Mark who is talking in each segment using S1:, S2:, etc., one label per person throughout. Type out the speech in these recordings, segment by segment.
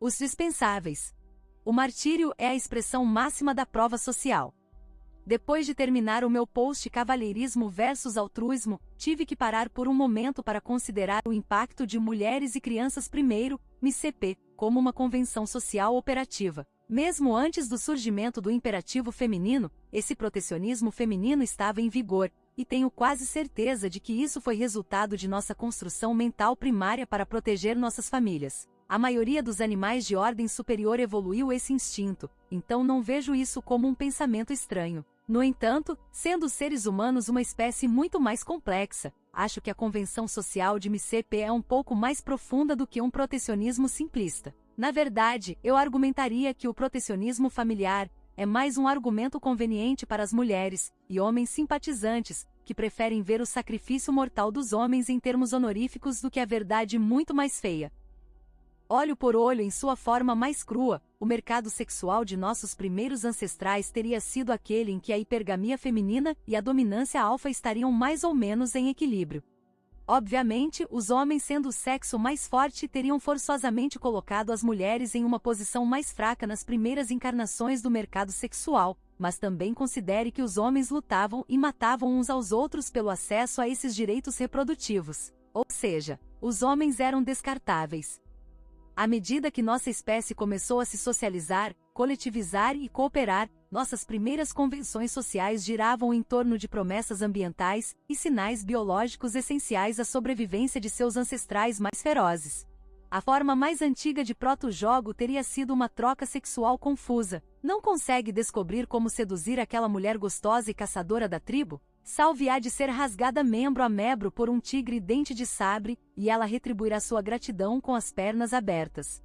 S1: Os dispensáveis. O martírio é a expressão máxima da prova social. Depois de terminar o meu post Cavalheirismo versus Altruísmo, tive que parar por um momento para considerar o impacto de mulheres e crianças primeiro, MCP, como uma convenção social operativa. Mesmo antes do surgimento do imperativo feminino, esse protecionismo feminino estava em vigor, e tenho quase certeza de que isso foi resultado de nossa construção mental primária para proteger nossas famílias. A maioria dos animais de ordem superior evoluiu esse instinto, então não vejo isso como um pensamento estranho. No entanto, sendo os seres humanos uma espécie muito mais complexa, acho que a convenção social de MCP é um pouco mais profunda do que um protecionismo simplista. Na verdade, eu argumentaria que o protecionismo familiar é mais um argumento conveniente para as mulheres e homens simpatizantes, que preferem ver o sacrifício mortal dos homens em termos honoríficos do que a verdade muito mais feia. Olho por olho em sua forma mais crua, o mercado sexual de nossos primeiros ancestrais teria sido aquele em que a hipergamia feminina e a dominância alfa estariam mais ou menos em equilíbrio. Obviamente, os homens, sendo o sexo mais forte, teriam forçosamente colocado as mulheres em uma posição mais fraca nas primeiras encarnações do mercado sexual, mas também considere que os homens lutavam e matavam uns aos outros pelo acesso a esses direitos reprodutivos. Ou seja, os homens eram descartáveis. À medida que nossa espécie começou a se socializar, coletivizar e cooperar, nossas primeiras convenções sociais giravam em torno de promessas ambientais e sinais biológicos essenciais à sobrevivência de seus ancestrais mais ferozes. A forma mais antiga de proto-jogo teria sido uma troca sexual confusa. Não consegue descobrir como seduzir aquela mulher gostosa e caçadora da tribo? Salve há de ser rasgada membro a membro por um tigre dente de sabre, e ela retribuirá sua gratidão com as pernas abertas.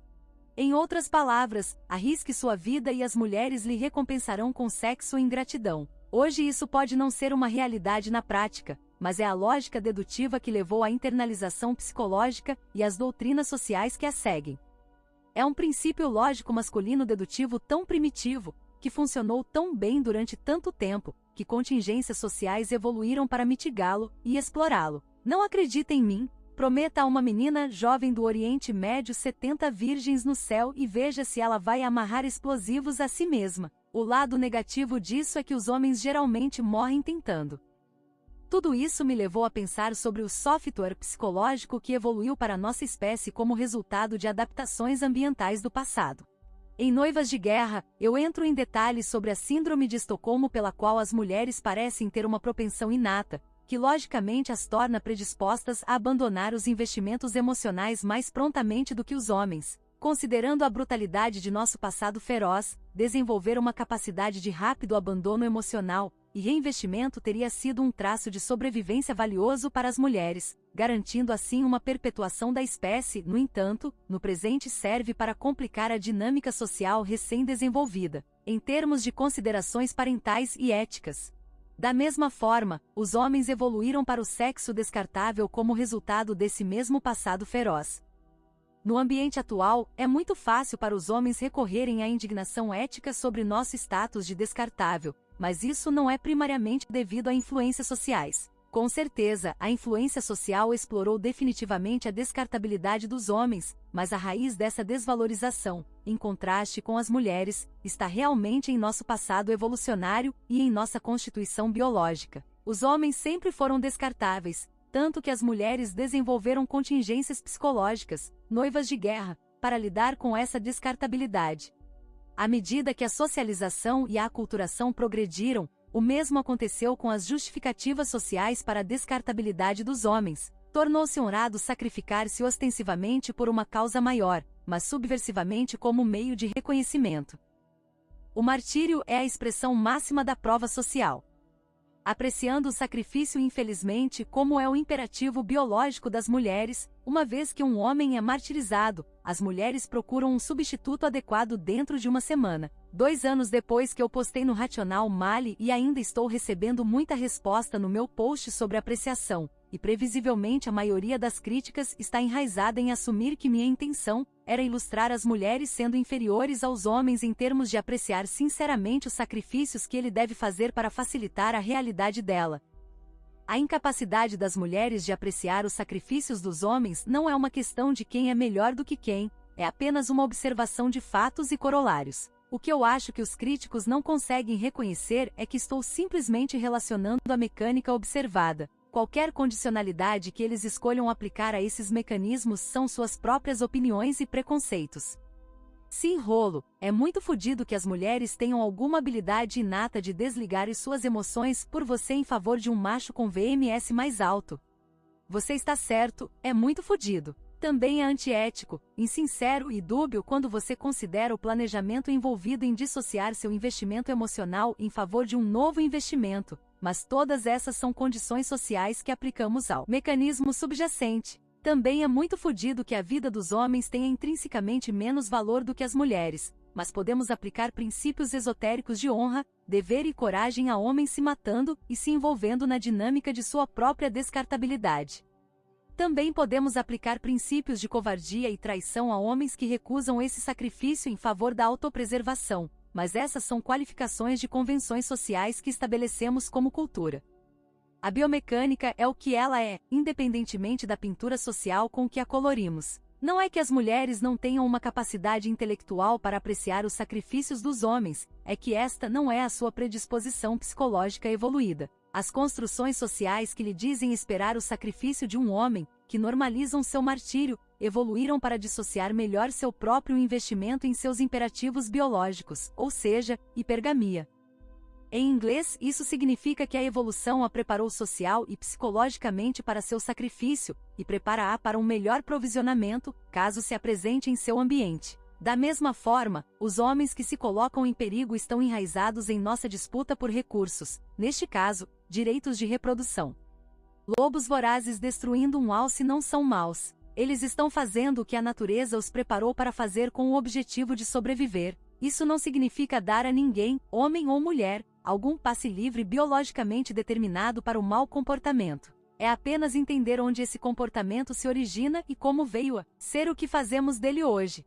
S1: Em outras palavras, arrisque sua vida e as mulheres lhe recompensarão com sexo e ingratidão. Hoje isso pode não ser uma realidade na prática, mas é a lógica dedutiva que levou à internalização psicológica e às doutrinas sociais que a seguem. É um princípio lógico masculino dedutivo tão primitivo, que funcionou tão bem durante tanto tempo, que contingências sociais evoluíram para mitigá-lo e explorá-lo. Não acredita em mim? Prometa a uma menina jovem do Oriente Médio 70 virgens no céu e veja se ela vai amarrar explosivos a si mesma. O lado negativo disso é que os homens geralmente morrem tentando. Tudo isso me levou a pensar sobre o software psicológico que evoluiu para nossa espécie como resultado de adaptações ambientais do passado. Em Noivas de Guerra, eu entro em detalhes sobre a síndrome de Estocolmo, pela qual as mulheres parecem ter uma propensão inata, que logicamente as torna predispostas a abandonar os investimentos emocionais mais prontamente do que os homens. Considerando a brutalidade de nosso passado feroz, desenvolver uma capacidade de rápido abandono emocional e reinvestimento teria sido um traço de sobrevivência valioso para as mulheres, garantindo assim uma perpetuação da espécie. No entanto, no presente serve para complicar a dinâmica social recém-desenvolvida, em termos de considerações parentais e éticas. Da mesma forma, os homens evoluíram para o sexo descartável como resultado desse mesmo passado feroz. No ambiente atual, é muito fácil para os homens recorrerem à indignação ética sobre nosso status de descartável, mas isso não é primariamente devido a influências sociais. Com certeza, a influência social explorou definitivamente a descartabilidade dos homens, mas a raiz dessa desvalorização, em contraste com as mulheres, está realmente em nosso passado evolucionário e em nossa constituição biológica. Os homens sempre foram descartáveis, tanto que as mulheres desenvolveram contingências psicológicas, noivas de guerra, para lidar com essa descartabilidade. À medida que a socialização e a aculturação progrediram, o mesmo aconteceu com as justificativas sociais para a descartabilidade dos homens. Tornou-se honrado sacrificar-se ostensivamente por uma causa maior, mas subversivamente como meio de reconhecimento. O martírio é a expressão máxima da prova social. Apreciando o sacrifício infelizmente como é o imperativo biológico das mulheres, uma vez que um homem é martirizado, as mulheres procuram um substituto adequado dentro de uma semana. 2 anos depois que eu postei no Racional Mali e ainda estou recebendo muita resposta no meu post sobre apreciação, e previsivelmente a maioria das críticas está enraizada em assumir que minha intenção era ilustrar as mulheres sendo inferiores aos homens em termos de apreciar sinceramente os sacrifícios que ele deve fazer para facilitar a realidade dela. A incapacidade das mulheres de apreciar os sacrifícios dos homens não é uma questão de quem é melhor do que quem, é apenas uma observação de fatos e corolários. O que eu acho que os críticos não conseguem reconhecer é que estou simplesmente relacionando a mecânica observada. Qualquer condicionalidade que eles escolham aplicar a esses mecanismos são suas próprias opiniões e preconceitos. Sim, rolo, é muito fodido que as mulheres tenham alguma habilidade inata de desligar suas emoções por você em favor de um macho com VMS mais alto. Você está certo, é muito fodido. Também é antiético, insincero e dúbio quando você considera o planejamento envolvido em dissociar seu investimento emocional em favor de um novo investimento, mas todas essas são condições sociais que aplicamos ao mecanismo subjacente. Também é muito fodido que a vida dos homens tenha intrinsecamente menos valor do que as mulheres, mas podemos aplicar princípios esotéricos de honra, dever e coragem a homens se matando e se envolvendo na dinâmica de sua própria descartabilidade. Também podemos aplicar princípios de covardia e traição a homens que recusam esse sacrifício em favor da autopreservação, mas essas são qualificações de convenções sociais que estabelecemos como cultura. A biomecânica é o que ela é, independentemente da pintura social com que a colorimos. Não é que as mulheres não tenham uma capacidade intelectual para apreciar os sacrifícios dos homens, é que esta não é a sua predisposição psicológica evoluída. As construções sociais que lhe dizem esperar o sacrifício de um homem, que normalizam seu martírio, evoluíram para dissociar melhor seu próprio investimento em seus imperativos biológicos, ou seja, hipergamia. Em inglês, isso significa que a evolução a preparou social e psicologicamente para seu sacrifício, e prepara-a para um melhor provisionamento, caso se apresente em seu ambiente. Da mesma forma, os homens que se colocam em perigo estão enraizados em nossa disputa por recursos, neste caso, direitos de reprodução. Lobos vorazes destruindo um alce não são maus. Eles estão fazendo o que a natureza os preparou para fazer com o objetivo de sobreviver. Isso não significa dar a ninguém, homem ou mulher, algum passe livre biologicamente determinado para o mau comportamento. É apenas entender onde esse comportamento se origina e como veio a ser o que fazemos dele hoje.